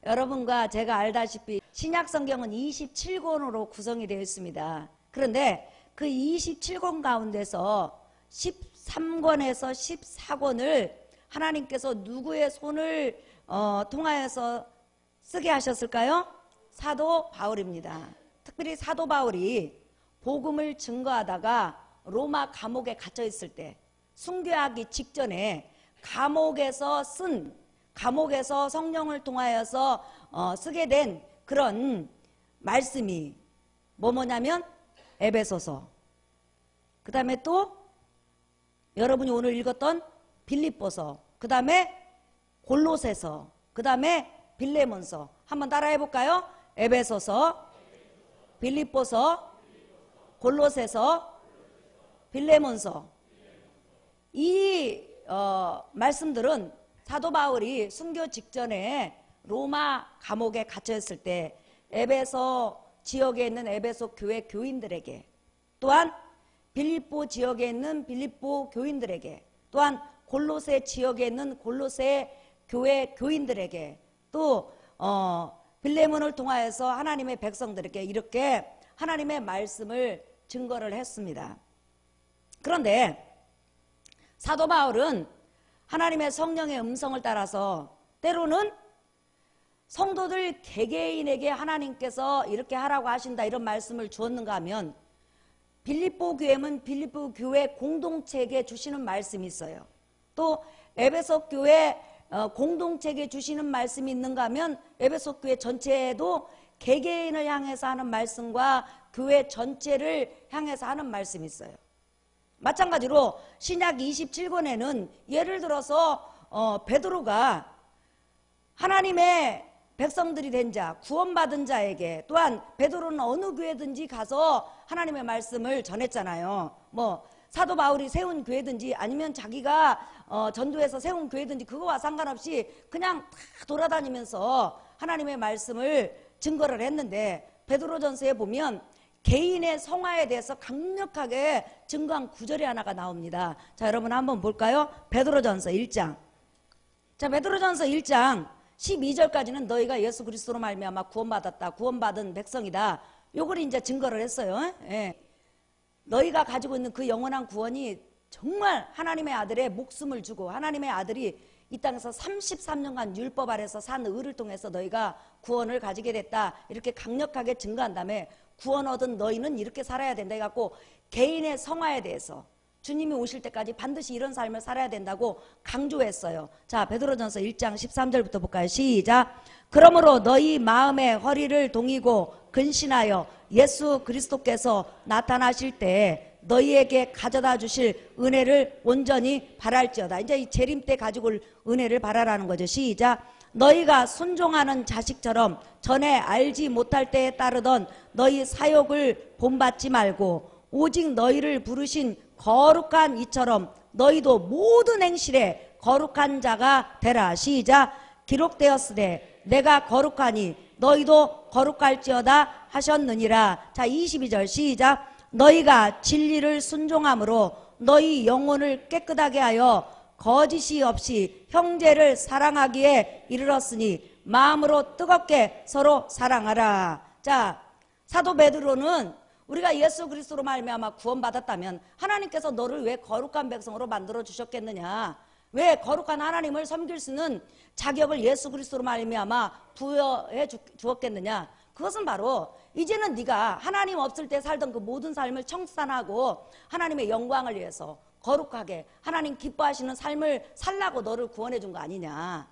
여러분과 제가 알다시피 신약 성경은 27권으로 구성이 되어 있습니다. 그런데 그 27권 가운데서 13권에서 14권을 하나님께서 누구의 손을 통하여서 쓰게 하셨을까요? 사도 바울입니다. 특별히 사도 바울이 복음을 증거하다가 로마 감옥에 갇혀 있을 때, 순교하기 직전에 감옥에서 성령을 통하여서 쓰게 된 그런 말씀이 뭐냐면 에베소서, 그 다음에 또 여러분이 오늘 읽었던 빌립보서, 그 다음에 골로새서, 그 다음에 빌레몬서. 한번 따라해 볼까요? 에베소서, 빌립보서, 골로새서, 빌레몬서. 이 말씀들은 사도 바울이 순교 직전에 로마 감옥에 갇혀 있을 때 에베소 지역에 있는 에베소 교회 교인들에게, 또한 빌립보 지역에 있는 빌립보 교인들에게, 또한 골로새 지역에 있는 골로새 교회 교인들에게, 또 빌레몬을 통하여서 하나님의 백성들에게 이렇게 하나님의 말씀을 증거를 했습니다. 그런데 사도 바울은 하나님의 성령의 음성을 따라서 때로는 성도들 개개인에게 하나님께서 이렇게 하라고 하신다 이런 말씀을 주었는가 하면 빌립보 교회는 빌립보 교회 공동체에게 주시는 말씀이 있어요. 또 에베소 교회 공동체에게 주시는 말씀이 있는가 하면 에베소 교회 전체에도 개개인을 향해서 하는 말씀과 교회 전체를 향해서 하는 말씀이 있어요. 마찬가지로 신약 27권에는 예를 들어서 베드로가 하나님의 백성들이 된 자, 구원받은 자에게, 또한 베드로는 어느 교회든지 가서 하나님의 말씀을 전했잖아요. 사도 바울이 세운 교회든지 아니면 자기가 전도해서 세운 교회든지 그거와 상관없이 그냥 다 돌아다니면서 하나님의 말씀을 증거를 했는데, 베드로전서에 보면 개인의 성화에 대해서 강력하게 증거한 구절이 하나가 나옵니다. 자, 여러분 한번 볼까요? 베드로전서 1장. 자, 베드로전서 1장 12절까지는 너희가 예수 그리스도로 말미암아 구원받았다, 구원받은 백성이다, 요걸 이제 증거를 했어요. 예. 너희가 가지고 있는 그 영원한 구원이 정말 하나님의 아들의 목숨을 주고 하나님의 아들이 이 땅에서 33년간 율법 아래서 산 의를 통해서 너희가 구원을 가지게 됐다, 이렇게 강력하게 증거한 다음에 구원 얻은 너희는 이렇게 살아야 된다 해갖고 개인의 성화에 대해서 주님이 오실 때까지 반드시 이런 삶을 살아야 된다고 강조했어요. 자, 베드로전서 1장 13절부터 볼까요? 시작. 그러므로 너희 마음의 허리를 동이고 근신하여 예수 그리스도께서 나타나실 때 너희에게 가져다 주실 은혜를 온전히 바랄지어다. 이제 이 재림 때 가지고 올 은혜를 바라라는 거죠. 시작. 너희가 순종하는 자식처럼 전에 알지 못할 때에 따르던 너희 사욕을 본받지 말고 오직 너희를 부르신 거룩한 이처럼 너희도 모든 행실에 거룩한 자가 되라. 시작. 기록되었으되 내가 거룩하니 너희도 거룩할지어다 하셨느니라. 자, 22절 시작. 너희가 진리를 순종함으로 너희 영혼을 깨끗하게 하여 거짓이 없이 형제를 사랑하기에 이르렀으니 마음으로 뜨겁게 서로 사랑하라. 자, 사도 베드로는 우리가 예수 그리스도로 말미암아 구원받았다면 하나님께서 너를 왜 거룩한 백성으로 만들어 주셨겠느냐, 왜 거룩한 하나님을 섬길 수 있는 자격을 예수 그리스도로 말미암아 부여해 주었겠느냐, 그것은 바로 이제는 네가 하나님 없을 때 살던 그 모든 삶을 청산하고 하나님의 영광을 위해서 거룩하게 하나님 기뻐하시는 삶을 살라고 너를 구원해 준 거 아니냐.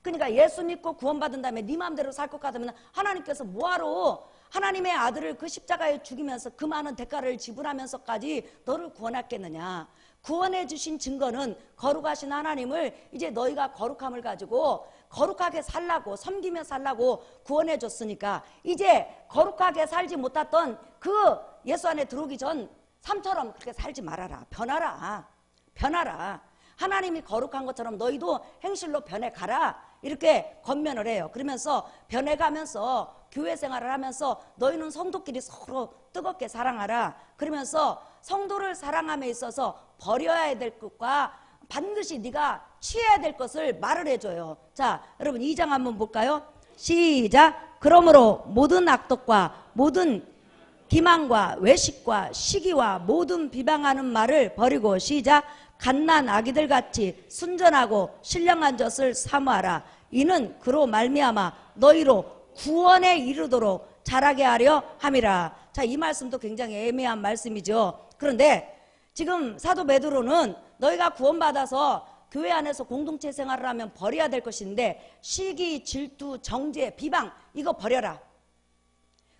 그러니까 예수 믿고 구원받은 다음에 네 마음대로 살 것 같으면 하나님께서 뭐하러 하나님의 아들을 그 십자가에 죽이면서 그 많은 대가를 지불하면서까지 너를 구원했겠느냐. 구원해 주신 증거는 거룩하신 하나님을 이제 너희가 거룩함을 가지고 거룩하게 살라고, 섬기며 살라고 구원해 줬으니까 이제 거룩하게 살지 못했던 그 예수 안에 들어오기 전 삶처럼 그렇게 살지 말아라. 변하라. 하나님이 거룩한 것처럼 너희도 행실로 변해가라, 이렇게 권면을 해요. 그러면서 변해가면서 교회 생활을 하면서 너희는 성도끼리 서로 뜨겁게 사랑하라. 그러면서 성도를 사랑함에 있어서 버려야 될 것과 반드시 네가 취해야 될 것을 말을 해줘요. 자, 여러분 2장 한번 볼까요? 시작. 그러므로 모든 악독과 모든 기망과 외식과 시기와 모든 비방하는 말을 버리고 시작. 갓난 아기들 같이 순전하고 신령한 젖을 사모하라. 이는 그로 말미암아 너희로 구원에 이르도록 자라게 하려 함이라. 자, 이 말씀도 굉장히 애매한 말씀이죠. 그런데 지금 사도 베드로는 너희가 구원받아서 교회 안에서 공동체 생활을 하면 버려야 될 것인데 시기, 질투, 정죄, 비방 이거 버려라.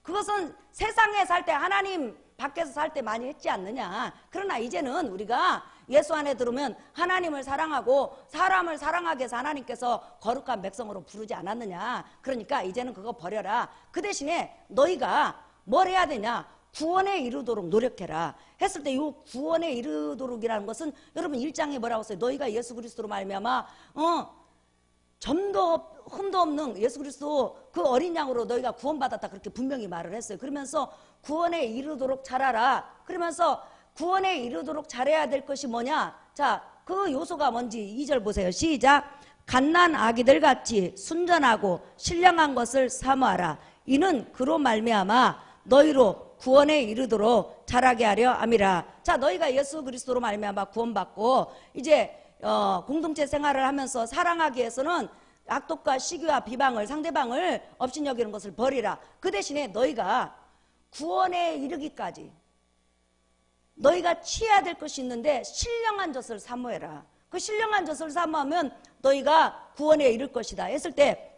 그것은 세상에 살 때 하나님 밖에서 살 때 많이 했지 않느냐. 그러나 이제는 우리가 예수 안에 들으면 하나님을 사랑하고 사람을 사랑하게 해서 하나님께서 거룩한 백성으로 부르지 않았느냐. 그러니까 이제는 그거 버려라. 그 대신에 너희가 뭘 해야 되냐. 구원에 이르도록 노력해라 했을 때 이 구원에 이르도록이라는 것은 여러분 1장에 뭐라고 써요? 너희가 예수 그리스도로 말미암아 점도 흠도 없는 예수 그리스도 그 어린 양으로 너희가 구원받았다 그렇게 분명히 말을 했어요. 그러면서 구원에 이르도록 잘하라. 그러면서 구원에 이르도록 잘해야 될 것이 뭐냐. 자, 그 요소가 뭔지 2절 보세요. 시작. 갓난 아기들 같이 순전하고 신령한 것을 사모하라. 이는 그로 말미암아 너희로 구원에 이르도록 자라게 하려 함이라. 자, 너희가 예수 그리스도로 말미암아 구원받고 이제 공동체 생활을 하면서 사랑하기 위해서는 악독과 시기와 비방을 상대방을 업신여기는 것을 버리라. 그 대신에 너희가 구원에 이르기까지 너희가 취해야 될 것이 있는데 신령한 젖을 사모해라. 그 신령한 젖을 사모하면 너희가 구원에 이를 것이다 했을 때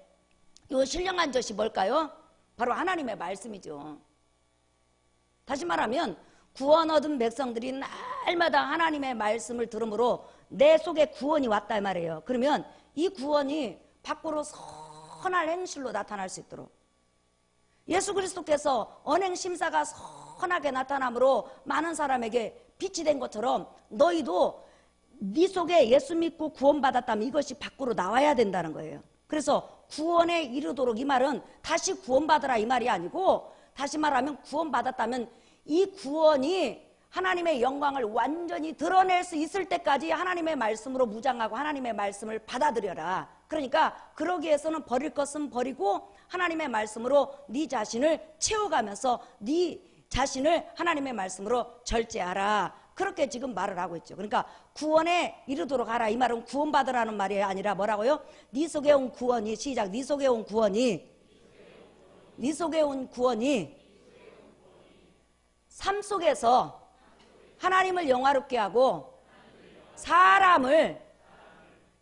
이 신령한 젖이 뭘까요? 바로 하나님의 말씀이죠. 다시 말하면 구원 얻은 백성들이 날마다 하나님의 말씀을 들으므로 내 속에 구원이 왔다 말이에요. 그러면 이 구원이 밖으로 선할 행실로 나타날 수 있도록 예수 그리스도께서 언행심사가 선하게 나타남으로 많은 사람에게 빛이 된 것처럼 너희도 네 속에 예수 믿고 구원받았다면 이것이 밖으로 나와야 된다는 거예요. 그래서 구원에 이르도록 이 말은 다시 구원받으라 이 말이 아니고 다시 말하면 구원받았다면 이 구원이 하나님의 영광을 완전히 드러낼 수 있을 때까지 하나님의 말씀으로 무장하고 하나님의 말씀을 받아들여라. 그러니까 그러기 위해서는 버릴 것은 버리고 하나님의 말씀으로 네 자신을 채워가면서 네 자신을 하나님의 말씀으로 절제하라. 그렇게 지금 말을 하고 있죠. 그러니까 구원에 이르도록 하라. 이 말은 구원받으라는 말이 아니라 뭐라고요? 네 속에 온 구원이 시작. 네 속에 온 구원이 네 속에 온 구원이 삶 속에서 하나님을 영화롭게 하고 사람을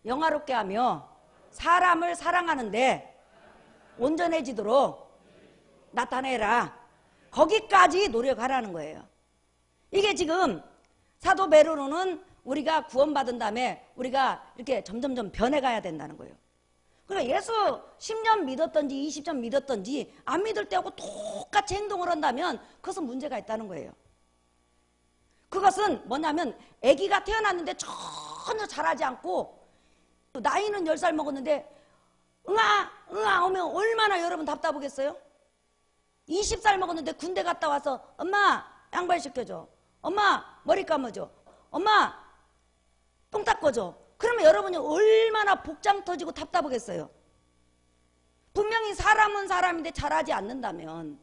영화롭게 하며 사람을 사랑하는데 온전해지도록 나타내라. 거기까지 노력하라는 거예요. 이게 지금 사도 베드로는 우리가 구원받은 다음에 우리가 이렇게 점점점 변해가야 된다는 거예요. 그러니까 예수 10년 믿었던지 20년 믿었던지 안 믿을 때하고 똑같이 행동을 한다면 그것은 문제가 있다는 거예요. 그것은 뭐냐면 아기가 태어났는데 전혀 자라지 않고 나이는 10살 먹었는데 응아 오면 얼마나 여러분 답답하겠어요? 20살 먹었는데 군대 갔다 와서 엄마 양발 시켜줘. 엄마 머리 감아줘. 엄마 똥 닦아줘. 그러면 여러분이 얼마나 복장 터지고 답답하겠어요. 분명히 사람은 사람인데 잘하지 않는다면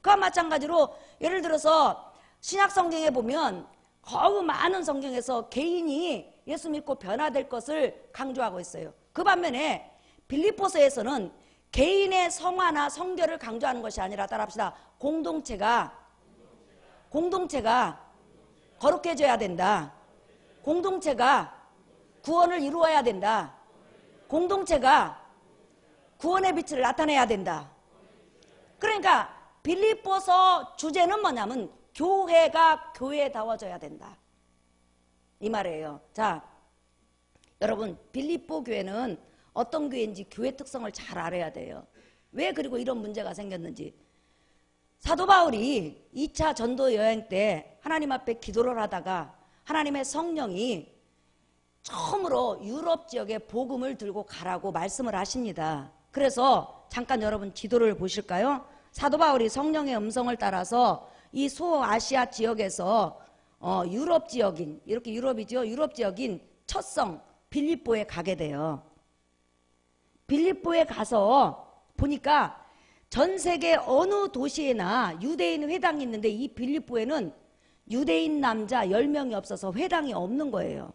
그와 마찬가지로 예를 들어서 신약 성경에 보면 거의 많은 성경에서 개인이 예수 믿고 변화될 것을 강조하고 있어요. 그 반면에 빌립보서에서는 개인의 성화나 성결을 강조하는 것이 아니라 따라합시다. 공동체가 거룩해져야 된다. 공동체가 구원을 이루어야 된다. 공동체가 구원의 빛을 나타내야 된다. 그러니까 빌립보서 주제는 뭐냐면 교회가 교회다워져야 된다. 이 말이에요. 자, 여러분 빌립보 교회는 어떤 교회인지 교회 특성을 잘 알아야 돼요. 왜 그리고 이런 문제가 생겼는지. 사도 바울이 2차 전도 여행 때 하나님 앞에 기도를 하다가 하나님의 성령이 처음으로 유럽 지역에 복음을 들고 가라고 말씀을 하십니다. 그래서 잠깐 여러분 기도를 보실까요? 사도 바울이 성령의 음성을 따라서 이 소아시아 지역에서 유럽 지역인 이렇게 유럽이죠. 유럽 지역인 첫성 빌립보에 가게 돼요. 빌립보에 가서 보니까 전 세계 어느 도시에나 유대인 회당이 있는데 이 빌립보에는 유대인 남자 10명이 없어서 회당이 없는 거예요.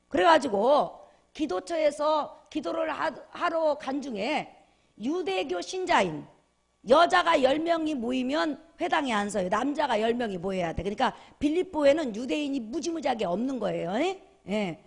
그래가지고 기도처에서 기도를 하러 간 중에 유대교 신자인 여자가 10명이 모이면 회당에 안 서요. 남자가 10명이 모여야 돼. 그러니까 빌립보에는 유대인이 무지무지하게 없는 거예요. 예.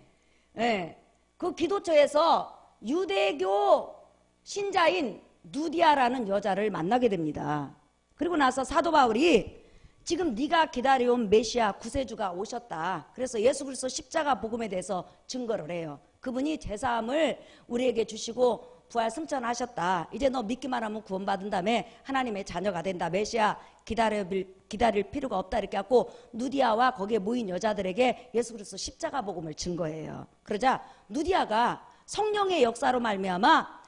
예. 그 기도처에서 유대교 신자인 누디아라는 여자를 만나게 됩니다. 그리고 나서 사도 바울이 지금 네가 기다려온 메시아 구세주가 오셨다. 그래서 예수 그리스도 십자가 복음에 대해서 증거를 해요. 그분이 제사함을 우리에게 주시고 부활 승천하셨다. 이제 너 믿기만 하면 구원받은 다음에 하나님의 자녀가 된다. 메시아 기다릴 필요가 없다. 이렇게 하고 누디아와 거기에 모인 여자들에게 예수 그리스도 십자가 복음을 증거해요. 그러자 누디아가 성령의 역사로 말미암아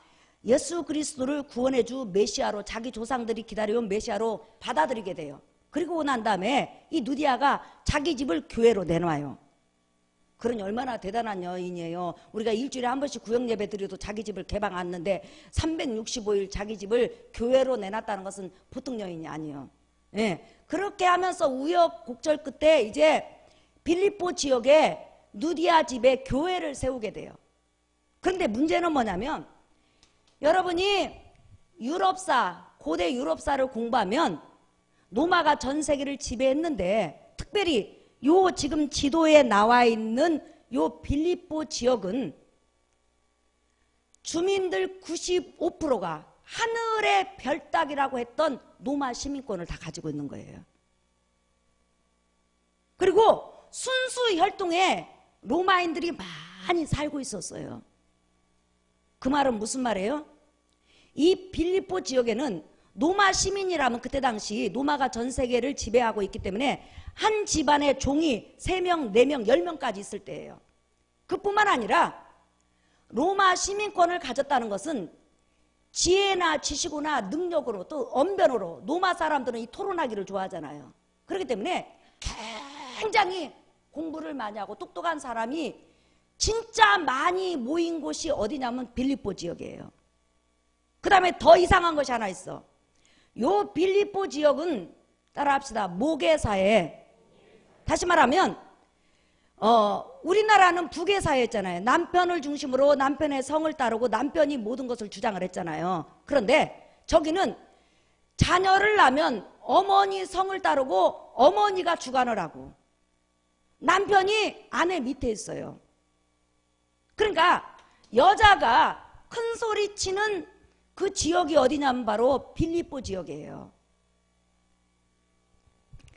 예수 그리스도를 구원해주 메시아로 자기 조상들이 기다려온 메시아로 받아들이게 돼요. 그리고 난 다음에 이 누디아가 자기 집을 교회로 내놔요. 그러니 얼마나 대단한 여인이에요. 우리가 일주일에 한 번씩 구역 예배 드려도 자기 집을 개방 않는데 365일 자기 집을 교회로 내놨다는 것은 보통 여인이 아니에요. 예. 그렇게 하면서 우여곡절 끝에 이제 빌립보 지역에 누디아 집에 교회를 세우게 돼요. 그런데 문제는 뭐냐면 여러분이 고대 유럽사를 공부하면 로마가 전 세계를 지배했는데 특별히 요 지금 지도에 나와 있는 요 빌립보 지역은 주민들 95%가 하늘의 별따기라고 했던 로마 시민권을 다 가지고 있는 거예요. 그리고 순수 혈통에 로마인들이 많이 살고 있었어요. 그 말은 무슨 말이에요? 이 빌립보 지역에는 로마 시민이라면 그때 당시 로마가 전 세계를 지배하고 있기 때문에 한 집안에 종이 3명, 4명, 10명까지 있을 때예요. 그뿐만 아니라 로마 시민권을 가졌다는 것은 지혜나 지식이나 능력으로 또 언변으로 로마 사람들은 이 토론하기를 좋아하잖아요. 그렇기 때문에 굉장히 공부를 많이 하고 똑똑한 사람이 진짜 많이 모인 곳이 어디냐면 빌립보 지역이에요. 그 다음에 더 이상한 것이 하나 있어. 요 빌립보 지역은 따라합시다. 모계사회. 다시 말하면 우리나라는 부계사회였잖아요. 남편을 중심으로 남편의 성을 따르고 남편이 모든 것을 주장을 했잖아요. 그런데 저기는 자녀를 낳으면 어머니 성을 따르고 어머니가 주관을 하고 남편이 아내 밑에 있어요. 그러니까 여자가 큰 소리 치는 그 지역이 어디냐면 바로 빌립보 지역이에요.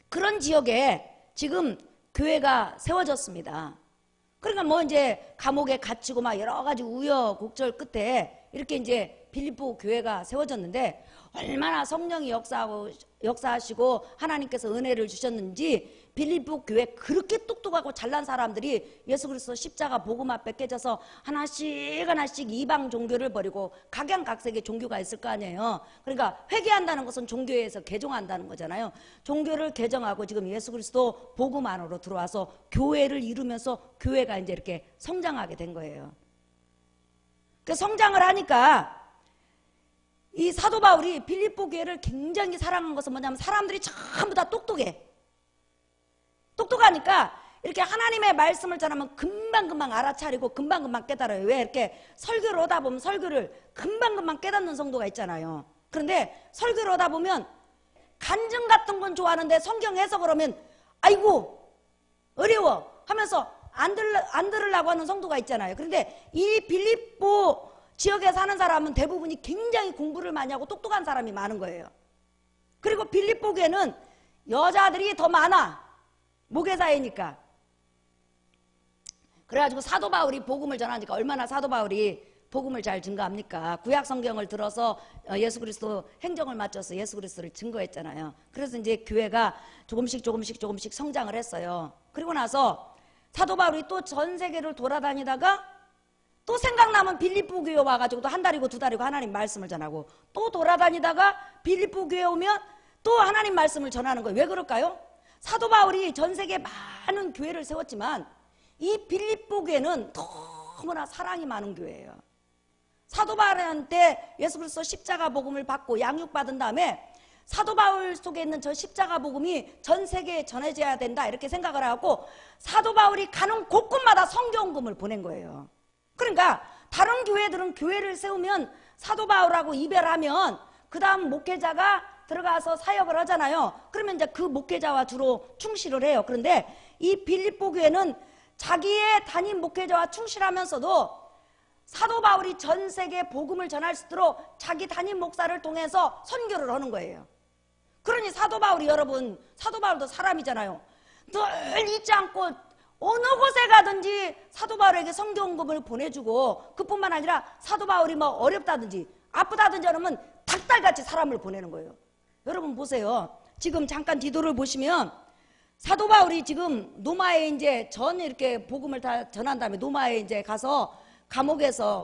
그런 지역에 지금 교회가 세워졌습니다. 그러니까 뭐 이제 감옥에 갇히고 막 여러 가지 우여곡절 끝에 이렇게 이제 빌립보 교회가 세워졌는데 얼마나 성령이 역사하시고 하나님께서 은혜를 주셨는지 빌립보 교회 그렇게 똑똑하고 잘난 사람들이 예수 그리스도 십자가 복음 앞에 깨져서 하나씩 이방 종교를 버리고 각양각색의 종교가 있을 거 아니에요. 그러니까 회개한다는 것은 종교에서 개종한다는 거잖아요. 종교를 개정하고 지금 예수 그리스도 복음 안으로 들어와서 교회를 이루면서 교회가 이제 이렇게 성장하게 된 거예요. 그 성장을 하니까 이 사도 바울이 빌립보 교회를 굉장히 사랑한 것은 뭐냐면 사람들이 전부 다 똑똑해. 똑똑하니까 이렇게 하나님의 말씀을 전하면 금방금방 알아차리고 금방금방 깨달아요. 왜 이렇게 설교를 하다 보면 설교를 금방금방 깨닫는 성도가 있잖아요. 그런데 설교를 하다 보면 간증 같은 건 좋아하는데 성경 해석을 하면 아이고 어려워 하면서 안 들으려고 하는 성도가 있잖아요. 그런데 이 빌립보 지역에 사는 사람은 대부분이 굉장히 공부를 많이 하고 똑똑한 사람이 많은 거예요. 그리고 빌립보 교회는 여자들이 더 많아. 모계사회니까. 그래가지고 사도 바울이 복음을 전하니까 얼마나 사도 바울이 복음을 잘 증거합니까? 구약 성경을 들어서 예수 그리스도 행정을 맞춰서 예수 그리스도를 증거했잖아요. 그래서 이제 교회가 조금씩 성장을 했어요. 그리고 나서 사도 바울이 또 전 세계를 돌아다니다가 또 생각나면 빌립보 교회 와가지고 또 한 달이고 두 달이고 하나님 말씀을 전하고 또 돌아다니다가 빌립보 교회 오면 또 하나님 말씀을 전하는 거예요. 왜 그럴까요? 사도 바울이 전 세계 많은 교회를 세웠지만 이 빌립보 교회는 너무나 사랑이 많은 교회예요. 사도 바울한테 예수 그리스도 십자가 복음을 받고 양육받은 다음에 사도 바울 속에 있는 저 십자가 복음이 전 세계에 전해져야 된다 이렇게 생각을 하고 사도 바울이 가는 곳곳마다 성경금을 보낸 거예요. 그러니까 다른 교회들은 교회를 세우면 사도 바울하고 이별하면 그 다음 목회자가 들어가서 사역을 하잖아요. 그러면 이제 그 목회자와 주로 충실을 해요. 그런데 이 빌립보 교회는 자기의 담임 목회자와 충실하면서도 사도 바울이 전 세계에 복음을 전할 수 있도록 자기 담임 목사를 통해서 선교를 하는 거예요. 그러니 사도 바울이 여러분, 사도 바울도 사람이잖아요. 늘 잊지 않고 어느 곳에 가든지 사도 바울에게 성경금을 보내주고 그뿐만 아니라 사도 바울이 뭐 어렵다든지 아프다든지 하면 닭달같이 사람을 보내는 거예요. 여러분 보세요. 지금 잠깐 지도를 보시면 사도 바울이 지금 노마에 이제 이렇게 복음을 다 전한 다음에 노마에 이제 가서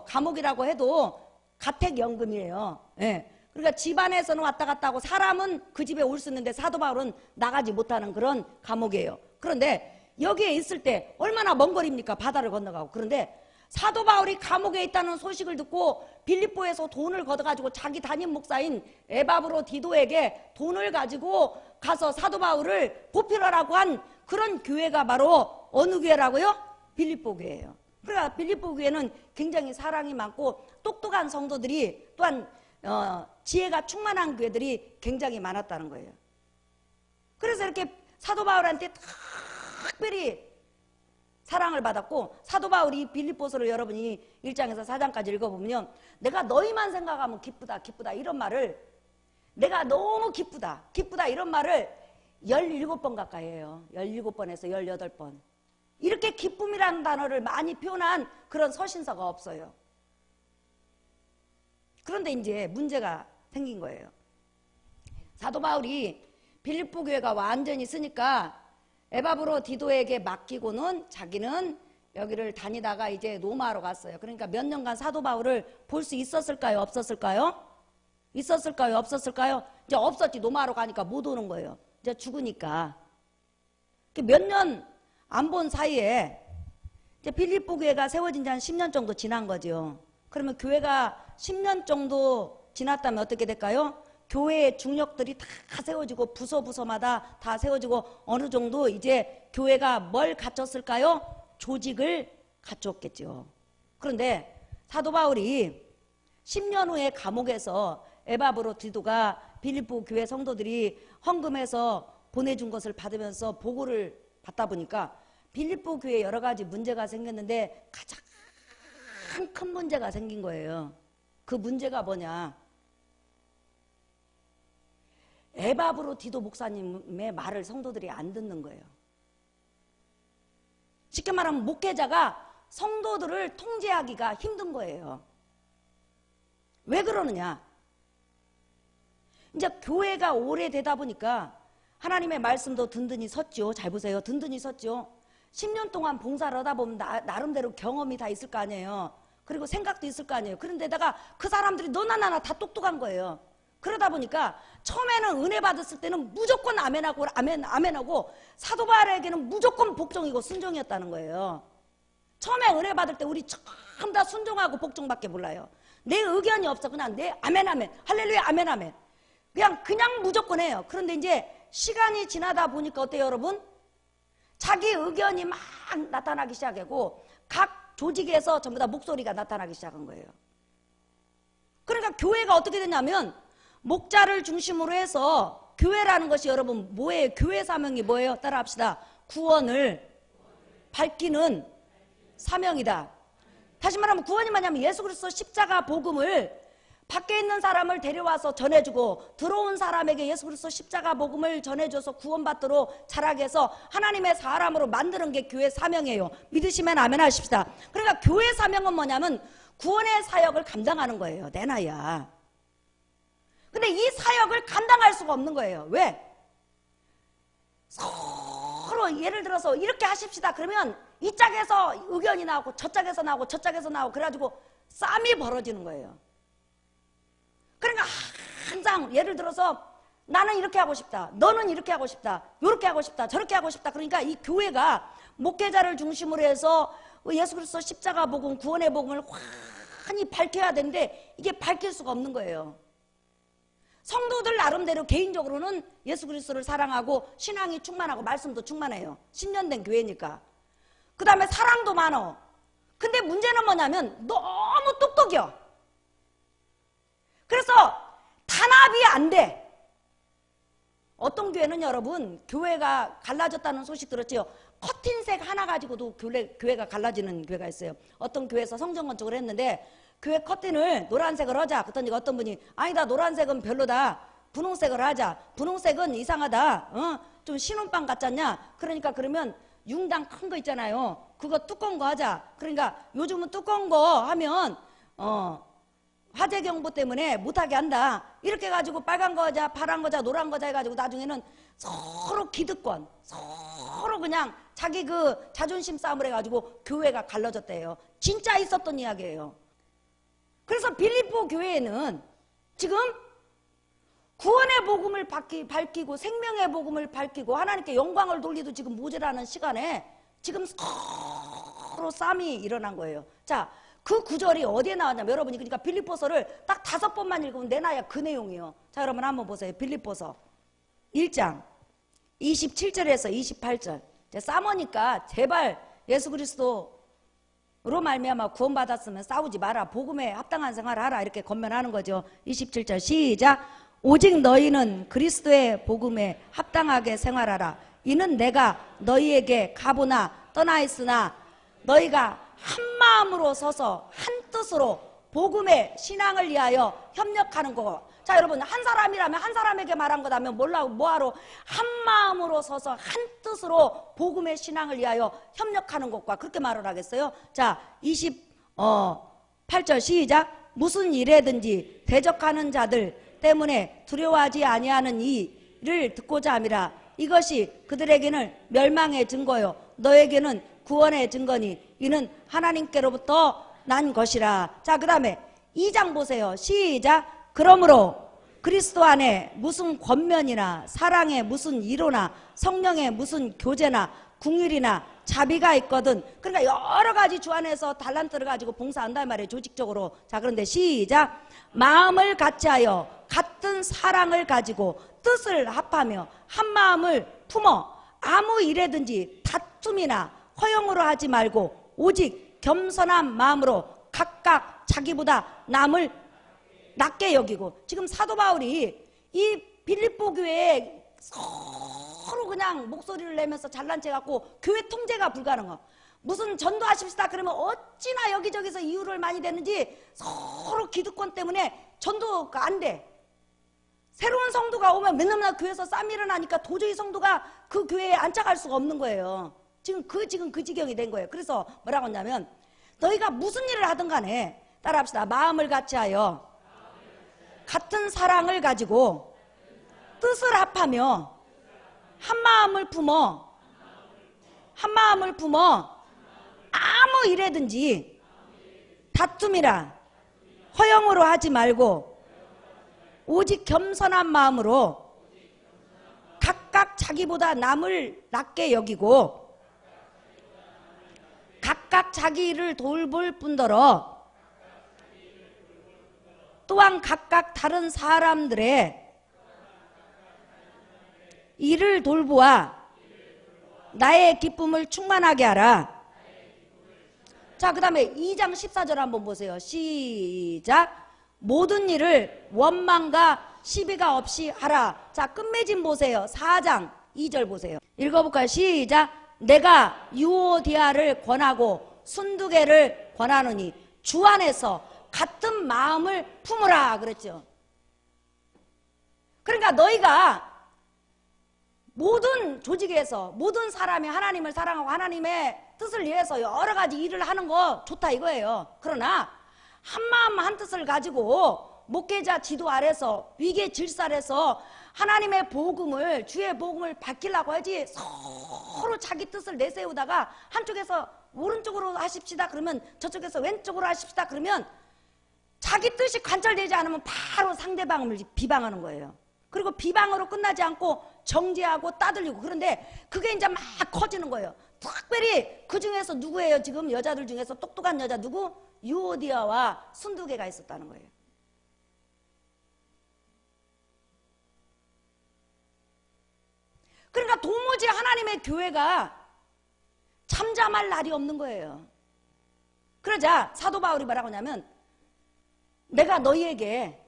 감옥이라고 해도 가택연금이에요. 예. 그러니까 집안에서는 왔다 갔다 하고 사람은 그 집에 올 수 있는데 사도 바울은 나가지 못하는 그런 감옥이에요. 그런데 여기에 있을 때 얼마나 먼 거리입니까? 바다를 건너가고. 그런데 사도 바울이 감옥에 있다는 소식을 듣고 빌립보에서 돈을 걷어가지고 자기 담임 목사인 에바브로디도에게 돈을 가지고 가서 사도 바울을 보필하라고 한 그런 교회가 바로 어느 교회라고요? 빌립보 교회예요. 그러니까 빌립보 교회는 굉장히 사랑이 많고 똑똑한 성도들이 또한 지혜가 충만한 교회들이 굉장히 많았다는 거예요. 그래서 이렇게 사도 바울한테 특별히 사랑을 받았고 사도 바울이 빌립보서를 여러분이 1장에서 4장까지 읽어보면 내가 너희만 생각하면 기쁘다 기쁘다 이런 말을 내가 너무 기쁘다 이런 말을 17번 가까이 해요. 17번에서 18번. 이렇게 기쁨이라는 단어를 많이 표현한 그런 서신서가 없어요. 그런데 이제 문제가 생긴 거예요. 사도 바울이 빌립보 교회가 완전히 쓰니까 에바브로디도에게 맡기고는 자기는 여기를 다니다가 이제 로마로 갔어요. 그러니까 몇 년간 사도 바울을 볼 수 있었을까요? 없었을까요? 있었을까요? 없었을까요? 이제 없었지. 로마로 가니까 못 오는 거예요. 이제 죽으니까. 몇 년 안 본 사이에 이제 빌립보 교회가 세워진 지 한 10년 정도 지난 거죠. 그러면 교회가 10년 정도 지났다면 어떻게 될까요? 교회의 중력들이 다 세워지고 부서마다 다 세워지고 어느 정도 이제 교회가 뭘 갖췄을까요? 조직을 갖췄겠죠. 그런데 사도 바울이 10년 후에 감옥에서 에바브로디도가 빌립보 교회 성도들이 헌금해서 보내준 것을 받으면서 보고를 받다 보니까 빌립보 교회에 여러 가지 문제가 생겼는데 가장 큰 문제가 생긴 거예요. 그 문제가 뭐냐? 에바브로디도 목사님의 말을 성도들이 안 듣는 거예요. 쉽게 말하면 목회자가 성도들을 통제하기가 힘든 거예요. 왜 그러느냐? 이제 교회가 오래되다 보니까 하나님의 말씀도 든든히 섰죠. 잘 보세요. 든든히 섰죠. 10년 동안 봉사를 하다 보면 나름대로 경험이 다 있을 거 아니에요. 그리고 생각도 있을 거 아니에요. 그런데다가 그 사람들이 너나 나나 다 똑똑한 거예요. 그러다 보니까 처음에는 은혜 받았을 때는 무조건 아멘하고 사도 바울에게는 무조건 복종이고 순종이었다는 거예요. 처음에 은혜 받을 때 우리 처음 다 순종하고 복종밖에 몰라요. 내 의견이 없어. 그냥 내 아멘 할렐루야 아멘 그냥 무조건 해요. 그런데 이제 시간이 지나다 보니까 어때요 여러분? 자기 의견이 막 나타나기 시작하고 각 조직에서 전부 다 목소리가 나타나기 시작한 거예요. 그러니까 교회가 어떻게 됐냐면 목자를 중심으로 해서 교회라는 것이 여러분 뭐예요? 교회 사명이 뭐예요? 따라합시다. 구원을 밝히는 사명이다. 다시 말하면 구원이 뭐냐면 예수 그리스도 십자가 복음을 밖에 있는 사람을 데려와서 전해주고 들어온 사람에게 예수 그리스도 십자가 복음을 전해줘서 구원받도록 자라게 해서 하나님의 사람으로 만드는 게 교회 사명이에요. 믿으시면 아멘 하십시다. 그러니까 교회 사명은 뭐냐면 구원의 사역을 감당하는 거예요. 내 나이야. 근데 이 사역을 감당할 수가 없는 거예요. 왜? 서로 예를 들어서 이렇게 하십시다 그러면 이 짝에서 의견이 나오고 저 짝에서 나오고 저 짝에서 나오고 그래가지고 싸움이 벌어지는 거예요. 그러니까 항상 예를 들어서 나는 이렇게 하고 싶다. 너는 이렇게 하고 싶다. 이렇게 하고 싶다. 저렇게 하고 싶다. 그러니까 이 교회가 목회자를 중심으로 해서 예수 그리스도 십자가 복음, 구원의 복음을 많이 밝혀야 되는데 이게 밝힐 수가 없는 거예요. 성도들 나름대로 개인적으로는 예수 그리스도를 사랑하고 신앙이 충만하고 말씀도 충만해요. 10년 된 교회니까. 그 다음에 사랑도 많어. 근데 문제는 뭐냐면 너무 똑똑이요. 그래서 단합이 안 돼. 어떤 교회는 여러분 교회가 갈라졌다는 소식 들었죠. 커튼색 하나 가지고도 교회가 갈라지는 교회가 있어요. 어떤 교회에서 성전 건축을 했는데 교회 커튼을 노란색을 하자. 그랬더니 어떤 분이 아니다, 노란색은 별로다, 분홍색을 하자. 분홍색은 이상하다, 좀 신혼방 같잖냐. 그러니까 그러면 융당 큰 거 있잖아요. 그거 두꺼운 거 하자. 그러니까 요즘은 두꺼운 거 하면 화재 경보 때문에 못하게 한다. 이렇게 해가지고 빨간 거자, 파란 거자, 노란 거자 해가지고 나중에는 서로 기득권, 서로 그냥 자기 그 자존심 싸움을 해가지고 교회가 갈라졌대요. 진짜 있었던 이야기예요. 그래서 빌립보 교회에는 지금 구원의 복음을 밝히고 생명의 복음을 밝히고 하나님께 영광을 돌리도 지금 모자라는 시간에 지금 서로 싸움이 일어난 거예요. 자, 그 구절이 어디에 나왔냐면 여러분이 그러니까 빌립보서를 딱 5번만 읽으면 내놔야 그 내용이에요. 자, 여러분 한번 보세요. 빌립보서 1장 27절에서 28절. 싸우니까 제발 예수 그리스도로 말미암아 구원받았으면 싸우지 마라. 복음에 합당한 생활을 하라. 이렇게 권면하는 거죠. 27절 시작. 오직 너희는 그리스도의 복음에 합당하게 생활하라. 이는 내가 너희에게 가보나 떠나 있으나 너희가 한 마음으로 서서 한 뜻으로 복음의 신앙을 위하여 협력하는 거. 자, 여러분 한 사람이라면 한 사람에게 말한 거라면 뭐하러 한 마음으로 서서 한 뜻으로 복음의 신앙을 위하여 협력하는 것과 그렇게 말을 하겠어요? 자, 28절 시작. 무슨 일에든지 대적하는 자들 때문에 두려워하지 아니하는 이 일을 듣고자 함이라. 이것이 그들에게는 멸망의 증거요 너에게는 구원의 증거니 이는 하나님께로부터 난 것이라. 자, 그 다음에 2장 보세요. 시작. 그러므로 그리스도 안에 무슨 권면이나 사랑에 무슨 이로나 성령에 무슨 교제나 궁율이나 자비가 있거든. 그러니까 여러 가지 주 안에서 달란트를 가지고 봉사한단 말이에요. 조직적으로. 자, 그런데 시작. 마음을 같이하여 같은 사랑을 가지고 뜻을 합하며 한 마음을 품어 아무 일에든지 다툼이나 허용으로 하지 말고 오직 겸손한 마음으로 각각 자기보다 남을 낮게 여기고. 지금 사도 바울이 이 빌립보 교회에 서로 그냥 목소리를 내면서 잘난 체 갖고 교회 통제가 불가능해. 무슨 전도하십시다 그러면 어찌나 여기저기서 이유를 많이 대는지 서로 기득권 때문에 전도가 안 돼. 새로운 성도가 오면 맨날 교회에서 싸움이 일어나니까 도저히 성도가 그 교회에 안착할 수가 없는 거예요. 지금 그 지경이 된 거예요. 그래서 뭐라고 했냐면 너희가 무슨 일을 하든 간에 따라합시다. 마음을 같이하여 같은 사랑을 가지고 뜻을 합하며 한 마음을 품어 아무 일에든지 다툼이라 허용으로 하지 말고 오직 겸손한 마음으로 각각 자기보다 남을 낮게 여기고 각각 자기 일을 돌볼 뿐더러 또한 각각 다른 사람들의 일을 돌보아 나의 기쁨을 충만하게 하라. 자, 그 다음에 2장 14절 한번 보세요. 시작. 모든 일을 원망과 시비가 없이 하라. 자, 끝맺음 보세요. 4장 2절 보세요. 읽어볼까요? 시작. 내가 유오디아를 권하고 순두개를 권하노니 주 안에서 같은 마음을 품으라 그랬죠. 그러니까 너희가 모든 조직에서 모든 사람이 하나님을 사랑하고 하나님의 뜻을 위해서 여러 가지 일을 하는 거 좋다 이거예요. 그러나 한 마음 한 뜻을 가지고 목회자 지도 아래서 위계 질서 아래서 하나님의 복음을 주의 복음을 밝히려고 하지 서로 자기 뜻을 내세우다가 한쪽에서 오른쪽으로 하십시다 그러면 저쪽에서 왼쪽으로 하십시다 그러면 자기 뜻이 관철되지 않으면 바로 상대방을 비방하는 거예요. 그리고 비방으로 끝나지 않고 정죄하고 따돌리고. 그런데 그게 이제 막 커지는 거예요. 특별히 그 중에서 누구예요? 지금 여자들 중에서 똑똑한 여자 누구? 유오디아와 순두개가 있었다는 거예요. 그러니까 도무지 하나님의 교회가 잠잠할 날이 없는 거예요. 그러자 사도 바울이 뭐라고 하냐면, 내가 너희에게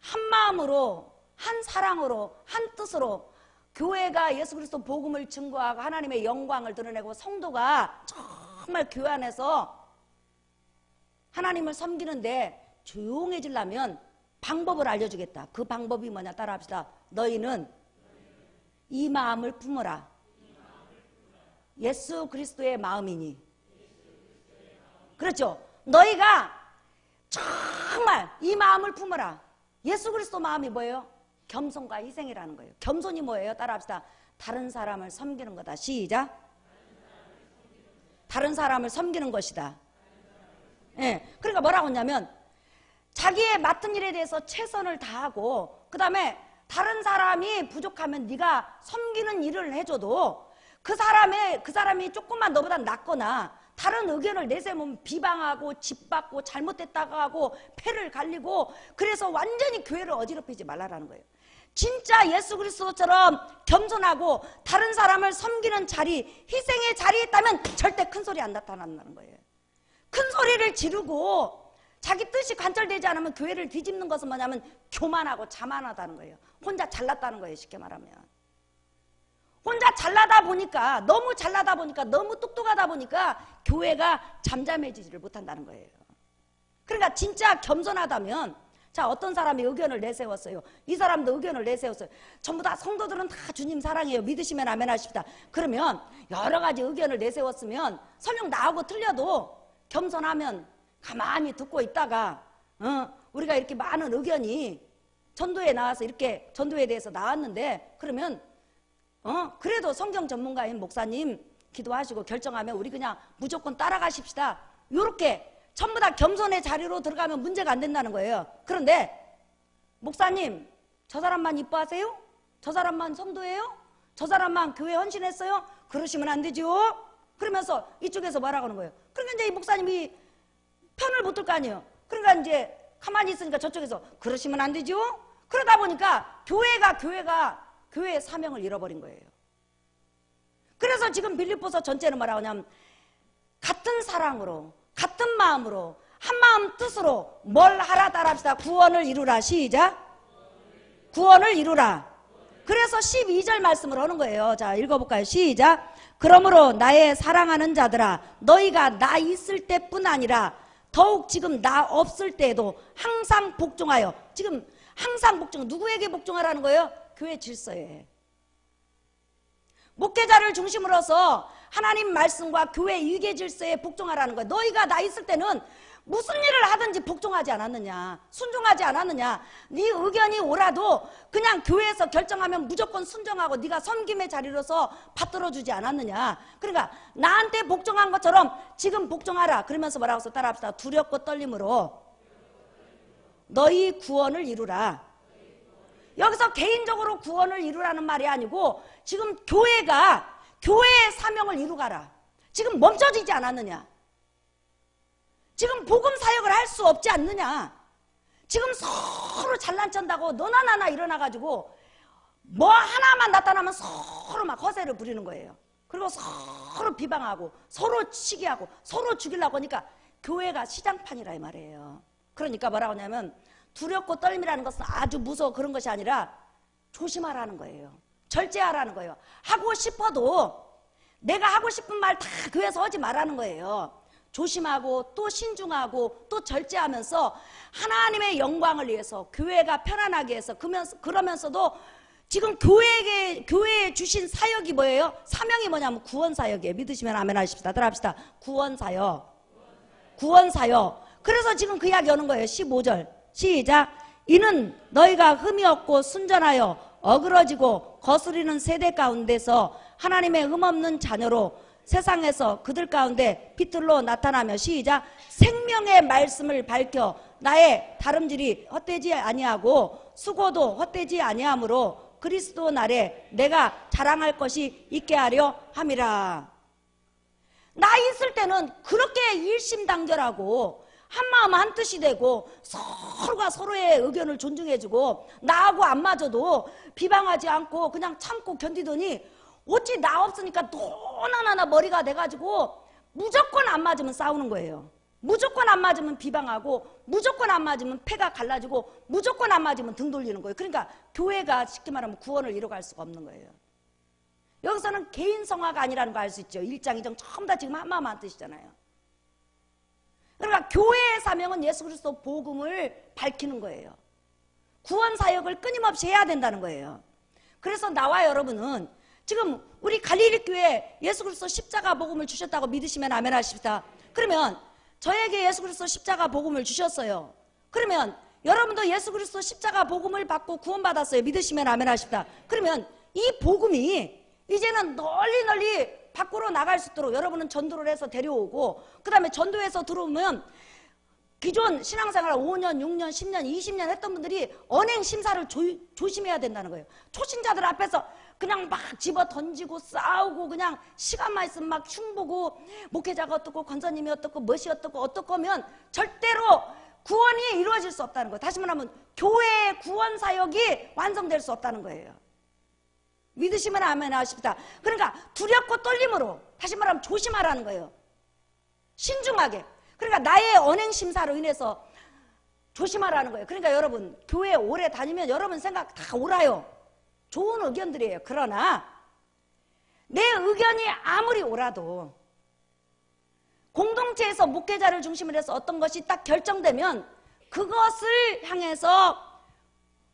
한 마음으로, 한 사랑으로, 한 뜻으로 교회가 예수 그리스도 복음을 증거하고 하나님의 영광을 드러내고 성도가 정말 교회 안에서 하나님을 섬기는데 조용해지려면 방법을 알려주겠다. 그 방법이 뭐냐? 따라합시다. 너희는 이 마음을 품어라. 예수 그리스도의 마음이니. 그렇죠? 너희가 정말 이 마음을 품어라. 예수 그리스도 마음이 뭐예요? 겸손과 희생이라는 거예요. 겸손이 뭐예요? 따라합시다. 다른 사람을 섬기는 거다. 시작. 다른 사람을 섬기는 것이다. 예. 그러니까 뭐라고 하냐면, 자기의 맡은 일에 대해서 최선을 다하고, 그 다음에 다른 사람이 부족하면 네가 섬기는 일을 해줘도 그 사람이 조금만 너보다 낫거나 다른 의견을 내세우면 비방하고 짓밟고 잘못됐다고 하고 패를 갈리고, 그래서 완전히 교회를 어지럽히지 말라라는 거예요. 진짜 예수 그리스도처럼 겸손하고 다른 사람을 섬기는 자리, 희생의 자리에 있다면 절대 큰 소리 안 나타난다는 거예요. 큰 소리를 지르고 자기 뜻이 관철되지 않으면 교회를 뒤집는 것은 뭐냐면 교만하고 자만하다는 거예요. 혼자 잘났다는 거예요. 쉽게 말하면 혼자 잘나다 보니까, 너무 잘나다 보니까, 너무 똑똑하다 보니까 교회가 잠잠해지지를 못한다는 거예요. 그러니까 진짜 겸손하다면, 자, 어떤 사람이 의견을 내세웠어요. 이 사람도 의견을 내세웠어요. 전부 다 성도들은 다 주님 사랑해요. 믿으시면 아멘 하십시다. 그러면 여러 가지 의견을 내세웠으면 설령 나하고 틀려도 겸손하면 가만히 듣고 있다가 우리가 이렇게 많은 의견이 전도에 나와서 이렇게 전도에 대해서 나왔는데, 그러면 그래도 성경 전문가인 목사님 기도하시고 결정하면 우리 그냥 무조건 따라가십시다. 요렇게 전부 다 겸손의 자리로 들어가면 문제가 안 된다는 거예요. 그런데 목사님, 저 사람만 이뻐하세요? 저 사람만 성도예요? 저 사람만 교회 헌신했어요? 그러시면 안 되죠. 그러면서 이쪽에서 뭐라고 하는 거예요. 그러니까 이제 이 목사님이 편을 못 들 거 아니에요. 그러니까 이제 가만히 있으니까 저쪽에서 그러시면 안 되죠. 그러다 보니까 교회의 사명을 잃어버린 거예요. 그래서 지금 빌립보서 전체는 뭐라고 하냐면, 같은 사랑으로, 같은 마음으로, 한 마음 뜻으로 뭘 하라 따라합시다. 구원을 이루라. 시작. 구원을 이루라. 그래서 12절 말씀을 하는 거예요. 자, 읽어볼까요? 시작. 그러므로 나의 사랑하는 자들아, 너희가 나 있을 때뿐 아니라 더욱 지금 나 없을 때에도 항상 복종하여. 지금 항상 누구에게 복종하라는 거예요? 교회 질서에. 목회자를 중심으로서 하나님 말씀과 교회 위계 질서에 복종하라는 거예요. 너희가 나 있을 때는 무슨 일을 하든지 복종하지 않았느냐, 순종하지 않았느냐. 네 의견이 옳아도 그냥 교회에서 결정하면 무조건 순종하고 네가 섬김의 자리로서 받들어주지 않았느냐. 그러니까 나한테 복종한 것처럼 지금 복종하라. 그러면서 뭐라고 해서 따라합시다. 두렵고 떨림으로 너희 구원을 이루라. 여기서 개인적으로 구원을 이루라는 말이 아니고, 지금 교회의 사명을 이루가라. 지금 멈춰지지 않았느냐. 지금 복음 사역을 할 수 없지 않느냐. 지금 서로 잘난 척한다고 너나 나나 일어나가지고 뭐 하나만 나타나면 서로 막 허세를 부리는 거예요. 그리고 서로 비방하고 서로 치기하고 서로 죽이려고 하니까 교회가 시장판이라 이 말이에요. 그러니까 뭐라고 하냐면, 두렵고 떨림이라는 것은 아주 무서워 그런 것이 아니라 조심하라는 거예요. 절제하라는 거예요. 하고 싶어도 내가 하고 싶은 말 다 교회에서 하지 말라는 거예요. 조심하고 또 신중하고 또 절제하면서 하나님의 영광을 위해서, 교회가 편안하게 해서, 그러면서도 지금 교회에 주신 사역이 뭐예요? 사명이 뭐냐면 구원사역이에요. 믿으시면 아멘 하십시다. 따라합시다. 구원사역. 그래서 지금 그 이야기 하는 거예요. 15절 시작. 이는 너희가 흠이 없고 순전하여 어그러지고 거스리는 세대 가운데서 하나님의 흠없는 자녀로 세상에서 그들 가운데 빛들로 나타나며 시작. 생명의 말씀을 밝혀 나의 다름질이 헛되지 아니하고 수고도 헛되지 아니하므로 그리스도 날에 내가 자랑할 것이 있게 하려 함이라. 나 있을 때는 그렇게 일심단결하고 한마음 한뜻이 되고 서로가 서로의 의견을 존중해주고 나하고 안 맞아도 비방하지 않고 그냥 참고 견디더니 어찌 나 없으니까 너나나나 머리가 돼가지고 무조건 안 맞으면 싸우는 거예요. 무조건 안 맞으면 비방하고 무조건 안 맞으면 패가 갈라지고 무조건 안 맞으면 등 돌리는 거예요. 그러니까 교회가 쉽게 말하면 구원을 이뤄갈 수가 없는 거예요. 여기서는 개인 성화가 아니라는 거 알 수 있죠. 1장 2장 전부 다 지금 한마음 한뜻이잖아요. 그러니까 교회의 사명은 예수 그리스도 복음을 밝히는 거예요. 구원 사역을 끊임없이 해야 된다는 거예요. 그래서 나와 여러분은 지금 우리 갈릴리 교회 예수 그리스도 십자가 복음을 주셨다고 믿으시면 아멘 하십시다. 그러면 저에게 예수 그리스도 십자가 복음을 주셨어요. 그러면 여러분도 예수 그리스도 십자가 복음을 받고 구원받았어요. 믿으시면 아멘 하십시다. 그러면 이 복음이 이제는 널리 밖으로 나갈 수 있도록 여러분은 전도를 해서 데려오고 그 다음에 전도해서 들어오면 기존 신앙생활 5년, 6년, 10년, 20년 했던 분들이 언행 심사를 조심해야 된다는 거예요. 초신자들 앞에서 그냥 막 집어 던지고 싸우고 그냥 시간만 있으면 막 흉보고 목회자가 어떻고 권사님이 어떻고 멋이 어떻고 어떻고 하면 절대로 구원이 이루어질 수 없다는 거예요. 다시 말하면 교회의 구원 사역이 완성될 수 없다는 거예요. 믿으시면 아멘 하십시다. 그러니까 두렵고 떨림으로 다시 말하면 조심하라는 거예요. 신중하게. 그러니까 나의 언행 심사로 인해서 조심하라는 거예요. 그러니까 여러분 교회 오래 다니면 여러분 생각 다 옳아요. 좋은 의견들이에요. 그러나 내 의견이 아무리 옳아도 공동체에서 목회자를 중심으로 해서 어떤 것이 딱 결정되면 그것을 향해서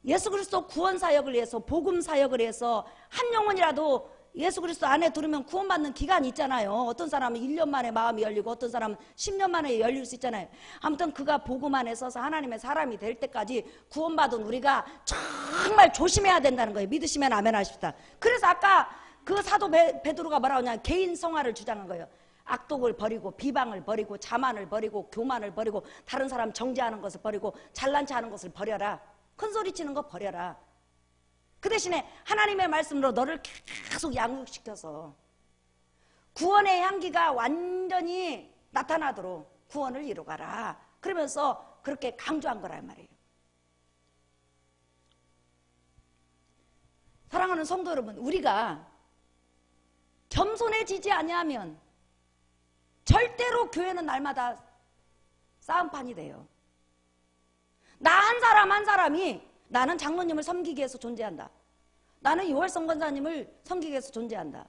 예수 그리스도 구원 사역을 위해서 복음 사역을 해서 한 영혼이라도 예수 그리스도 안에 들으면 구원받는 기간이 있잖아요. 어떤 사람은 1년 만에 마음이 열리고 어떤 사람은 10년 만에 열릴 수 있잖아요. 아무튼 그가 복음 안에 서서 하나님의 사람이 될 때까지 구원받은 우리가 정말 조심해야 된다는 거예요. 믿으시면 아멘 하십시다. 그래서 아까 그 사도 베드로가 뭐라고 하냐, 개인 성화를 주장한 거예요. 악독을 버리고 비방을 버리고 자만을 버리고 교만을 버리고 다른 사람 정죄하는 것을 버리고 잘난 체 하는 것을 버려라. 큰소리 치는 거 버려라. 그 대신에 하나님의 말씀으로 너를 계속 양육시켜서 구원의 향기가 완전히 나타나도록 구원을 이루가라. 그러면서 그렇게 강조한 거란 말이에요. 사랑하는 성도 여러분, 우리가 겸손해지지 아니하면 절대로 교회는 날마다 싸움판이 돼요. 나 한 사람 한 사람이 나는 장로님을 섬기기 위해서 존재한다. 나는 이월성 권사님을 섬기기 위해서 존재한다.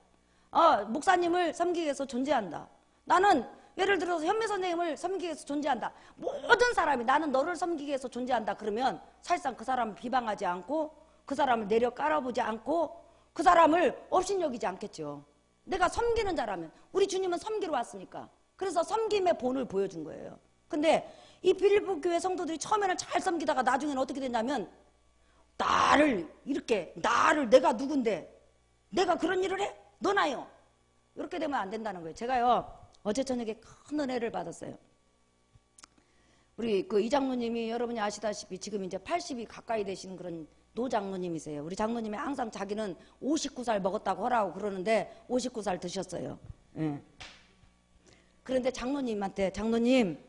목사님을 섬기기 위해서 존재한다. 나는 예를 들어서 현미 선생님을 섬기기 위해서 존재한다. 모든 사람이 나는 너를 섬기기 위해서 존재한다. 그러면 사실상 그 사람을 비방하지 않고 그 사람을 내려 깔아보지 않고 그 사람을 업신여기지 않겠죠. 내가 섬기는 자라면 우리 주님은 섬기러 왔으니까. 그래서 섬김의 본을 보여준 거예요. 근데 이 빌립보 교회 성도들이 처음에는 잘 섬기다가 나중에는 어떻게 됐냐면 나를 내가 누군데 내가 그런 일을 해? 너나요? 이렇게 되면 안 된다는 거예요. 제가요 어제 저녁에 큰 은혜를 받았어요. 우리 그 이 장로님이 여러분이 아시다시피 지금 이제 80이 가까이 되시는 그런 노장로님이세요. 우리 장로님이 항상 자기는 59살 먹었다고 하라고 그러는데 59살 드셨어요. 예. 그런데 장로님한테 장로님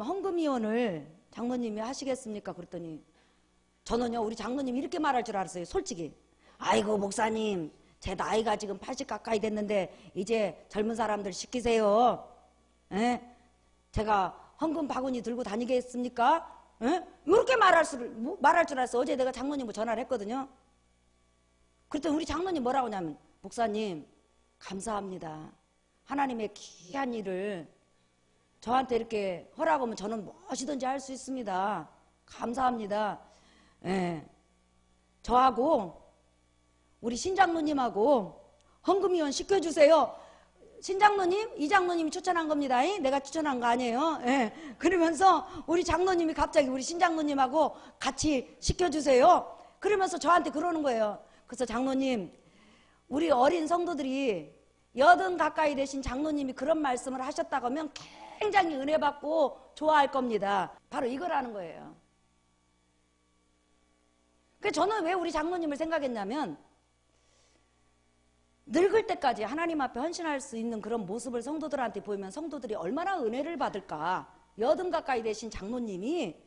헌금위원을 장로님이 하시겠습니까? 그랬더니 저는요 우리 장로님이 이렇게 말할 줄 알았어요. 솔직히 아이고 목사님 제 나이가 지금 80 가까이 됐는데 이제 젊은 사람들 시키세요. 에? 제가 헌금 바구니 들고 다니겠습니까? 에? 이렇게 말할 줄 알았어. 어제 내가 장로님과 전화를 했거든요. 그랬더니 우리 장로님 뭐라고 하냐면 목사님 감사합니다. 하나님의 귀한 일을 저한테 이렇게 허락하면 저는 무엇이든지 할 수 있습니다. 감사합니다. 예. 저하고 우리 신장로님하고 헌금위원 시켜주세요. 신장로님, 이 장로님이 추천한 겁니다. 내가 추천한 거 아니에요. 예. 그러면서 우리 장로님이 갑자기 우리 신장로님하고 같이 시켜주세요. 그러면서 저한테 그러는 거예요. 그래서 장로님, 우리 어린 성도들이 80 가까이 되신 장로님이 그런 말씀을 하셨다고 하면 굉장히 은혜 받고 좋아할 겁니다. 바로 이거라는 거예요. 그래서 저는 왜 우리 장로님을 생각했냐면 늙을 때까지 하나님 앞에 헌신할 수 있는 그런 모습을 성도들한테 보이면 성도들이 얼마나 은혜를 받을까. 여든 가까이 되신 장로님이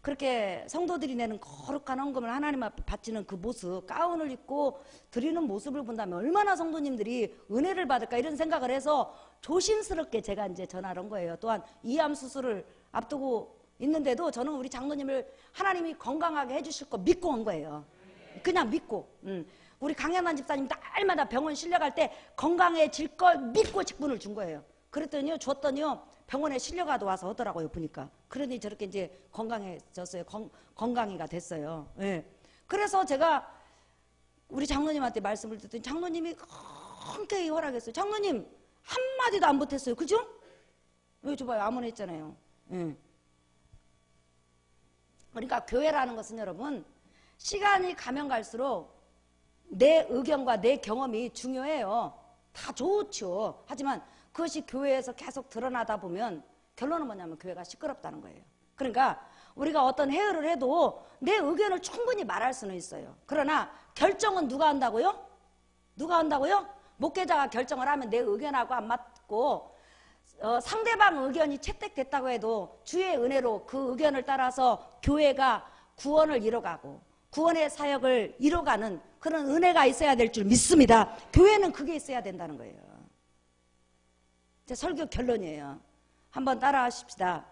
그렇게 성도들이 내는 거룩한 헌금을 하나님 앞에 바치는 그 모습, 가운을 입고 드리는 모습을 본다면 얼마나 성도님들이 은혜를 받을까 이런 생각을 해서 조심스럽게 제가 이제 전화를 한 거예요. 또한 이암 수술을 앞두고 있는데도 저는 우리 장로님을 하나님이 건강하게 해주실 거 믿고 한 거예요. 그냥 믿고. 우리 강현만 집사님 날마다 병원 실려갈 때 건강해질 걸 믿고 직분을 준 거예요. 그랬더니요, 줬더니요, 병원에 실려가도 와서 하더라고요, 보니까. 그러니 저렇게 이제 건강해졌어요. 건강이가 됐어요. 예. 그래서 제가 우리 장로님한테 말씀을 듣더니 장로님이 흔쾌히 허락했어요. 장로님, 한마디도 안 보탰어요. 그죠? 여기 줘봐요. 아무나 했잖아요. 예. 그러니까 교회라는 것은 여러분, 시간이 가면 갈수록 내 의견과 내 경험이 중요해요. 다 좋죠. 하지만 그것이 교회에서 계속 드러나다 보면 결론은 뭐냐면 교회가 시끄럽다는 거예요. 그러니까 우리가 어떤 회의를 해도 내 의견을 충분히 말할 수는 있어요. 그러나 결정은 누가 한다고요? 누가 한다고요? 목회자가 결정을 하면 내 의견하고 안 맞고 상대방 의견이 채택됐다고 해도 주의 은혜로 그 의견을 따라서 교회가 구원을 이뤄가고 구원의 사역을 이뤄가는 그런 은혜가 있어야 될 줄 믿습니다. 교회는 그게 있어야 된다는 거예요. 제 설교 결론이에요. 한번 따라 하십시다.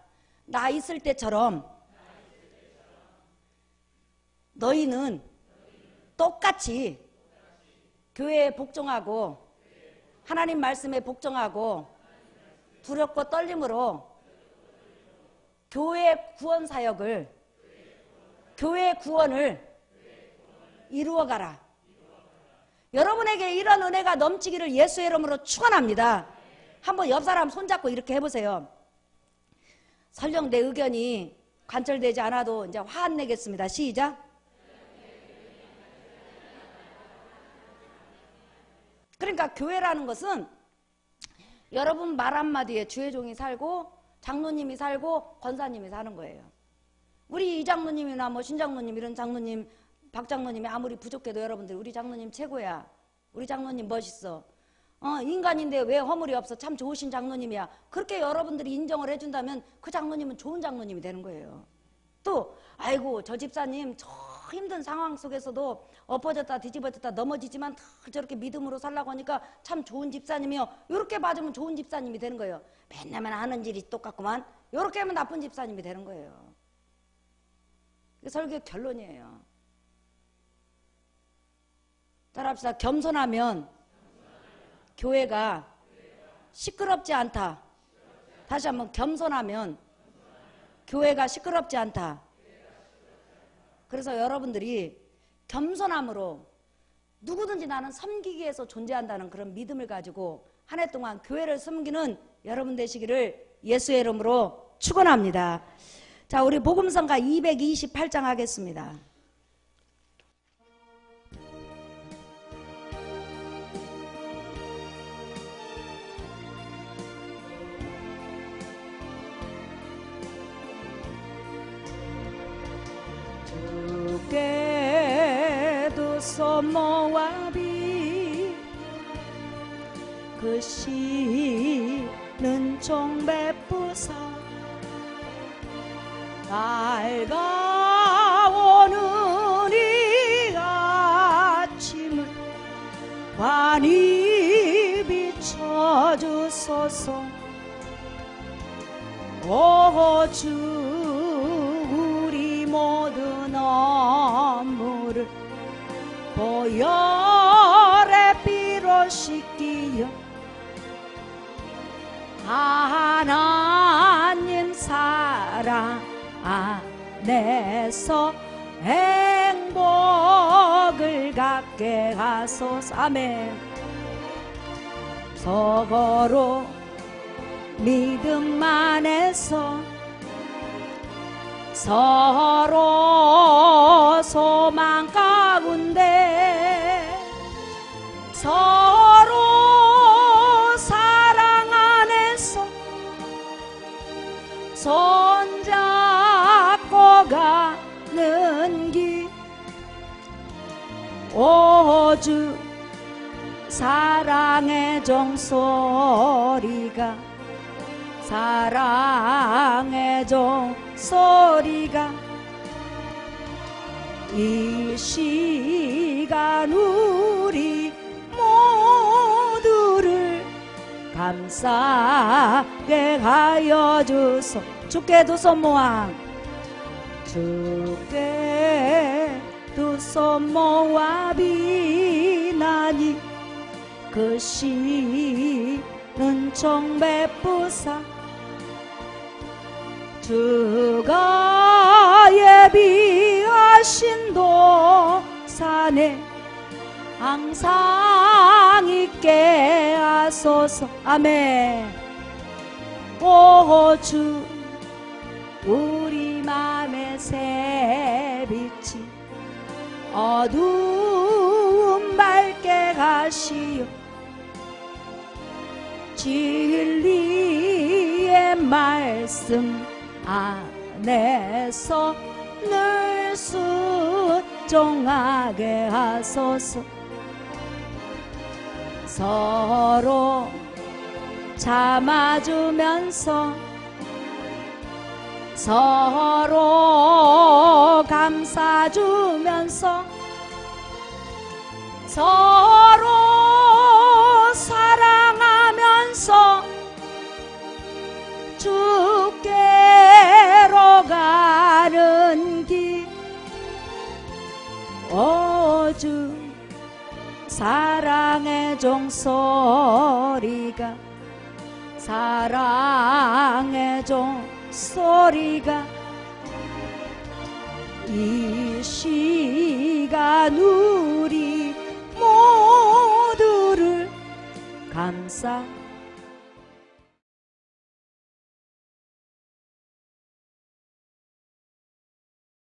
나 있을 때처럼 너희는 똑같이 교회에 복종하고 하나님 말씀에 복종하고 두렵고 떨림으로 교회 구원 사역을, 교회 구원을 이루어가라. 여러분에게 이런 은혜가 넘치기를 예수의 이름으로 축원합니다. 한번 옆 사람 손잡고 이렇게 해보세요. 설령 내 의견이 관철되지 않아도 이제 화 안 내겠습니다. 시작. 그러니까 교회라는 것은 여러분 말 한마디에 주의 종이 살고 장로님이 살고 권사님이 사는 거예요. 우리 이 장로님이나 뭐 신장로님 이런 장로님, 박 장로님이 아무리 부족해도 여러분들 우리 장로님 최고야. 우리 장로님 멋있어. 인간인데 왜 허물이 없어? 참 좋으신 장로님이야. 그렇게 여러분들이 인정을 해준다면 그 장로님은 좋은 장로님이 되는 거예요. 또 아이고 저 집사님 저 힘든 상황 속에서도 엎어졌다 뒤집어졌다 넘어지지만 다 저렇게 믿음으로 살라고 하니까 참 좋은 집사님이요. 이렇게 봐주면 좋은 집사님이 되는 거예요. 맨날 하는 일이 똑같구만. 이렇게 하면 나쁜 집사님이 되는 거예요. 설교 결론이에요. 따라합시다. 겸손하면 교회가 시끄럽지 않다. 다시 한번 겸손하면 교회가 시끄럽지 않다. 그래서 여러분들이 겸손함으로 누구든지 나는 섬기기 위해서 존재한다는 그런 믿음을 가지고 한 해 동안 교회를 섬기는 여러분 되시기를 예수의 이름으로 축원합니다. 자, 우리 복음성가 228장 하겠습니다. 주께도 소모와비 그 씨는 종배부사 밝아오는 이 아침을 환히 비춰주소서. 오 주 우리 모든 업무를 보혈의 피로 씻기여 하나님 사랑 안에서 행복을 갖게 하소서. 아멘. 서거로 믿음 안에서 서로 소망 가운데 서로 사랑 안에서 손잡고 가는 길 오주 사랑의 종소리가 사랑의 종소리가 이 시간 우리 모두를 감싸게 하여 주소. 주께 두 손 모아 주께 두 손 모아 비나니 그 씨는 총 베푸사 주가 예비하신 도산에 항상 있게 하소서. 아멘. 오 주 우리 맘의 새빛이 어두움 밝게 하시오. 진리의 말씀 안에서 늘 순종하게 하소서. 서로 참아주면서 서로 감싸주면서 서로 사랑하면서 주께로 가는 길 오주 사랑의 종소리가 사랑의 종소리가 이 시간 우리 모두를 감싸